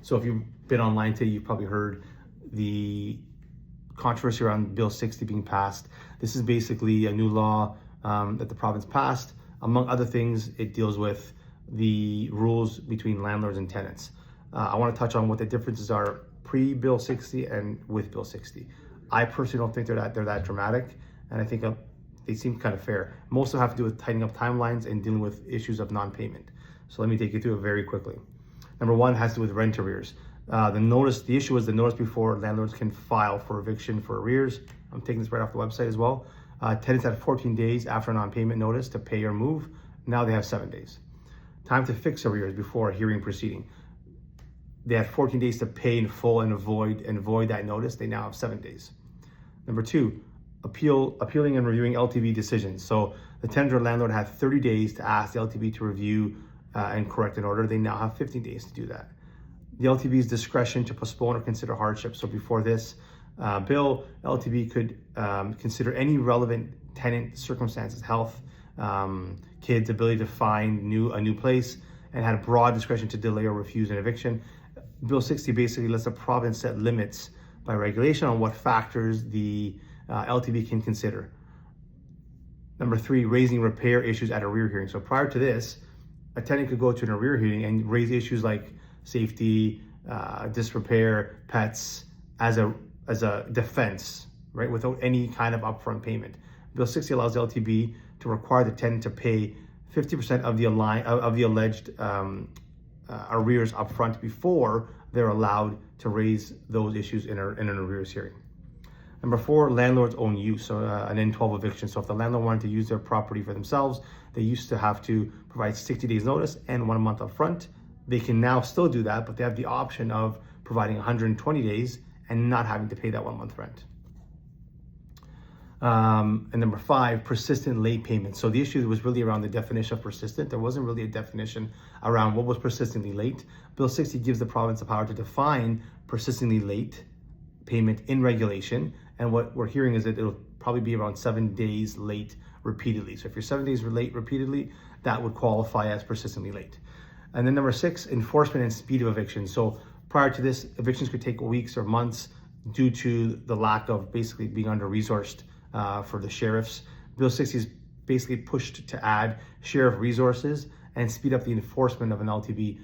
So if you've been online today, you've probably heard the controversy around Bill 60 being passed. This is basically a new law that the province passed. Among other things, it deals with the rules between landlords and tenants. I want to touch on what the differences are pre-Bill 60 and with Bill 60. I personally don't think they're that dramatic, and I think they seem kind of fair. Most of them have to do with tightening up timelines and dealing with issues of non-payment. So let me take you through it very quickly. Number one has to do with rent arrears. The issue was the notice before landlords can file for eviction for arrears. I'm taking this right off the website as well. Tenants had 14 days after a non-payment notice to pay or move. Now they have 7 days. Time to fix arrears before a hearing proceeding. They had 14 days to pay in full and void that notice. They now have 7 days. Number two, appealing and reviewing LTV decisions. So the tenant or landlord had 30 days to ask the LTV to review and correct an order. They now have 15 days to do that. The LTV's discretion to postpone or consider hardship. So before this bill, LTV could consider any relevant tenant circumstances, health, kids' ability to find a new place, and had a broad discretion to delay or refuse an eviction. Bill 60 basically lets the province set limits by regulation on what factors the LTV can consider. Number three, raising repair issues at a rear hearing. So prior to this, a tenant could go to an arrear hearing and raise issues like safety, disrepair, pets as a defense, right, without any kind of upfront payment. Bill 60 allows the LTB to require the tenant to pay 50% of the alleged arrears upfront before they're allowed to raise those issues in an arrears hearing. Number four, landlord's own use, so an N12 eviction. So if the landlord wanted to use their property for themselves, they used to have to provide 60 days notice and 1 month upfront. They can now still do that, but they have the option of providing 120 days and not having to pay that 1 month rent. And number five, persistent late payments. So the issue was really around the definition of persistent. There wasn't really a definition around what was persistently late. Bill 60 gives the province the power to define persistently late payment in regulation. And what we're hearing is that it'll probably be around 7 days late repeatedly. So if you're 7 days late repeatedly, that would qualify as persistently late. And then number six, enforcement and speed of evictions. So prior to this, evictions could take weeks or months due to the lack of basically being under-resourced for the sheriffs. Bill 60 is basically pushed to add sheriff resources and speed up the enforcement of an LTB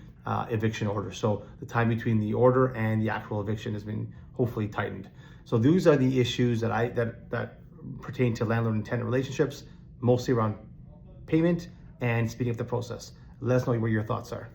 eviction order. So the time between the order and the actual eviction has been hopefully tightened. So these are the issues that pertain to landlord and tenant relationships, mostly around payment and speeding up the process. Let us know what your thoughts are.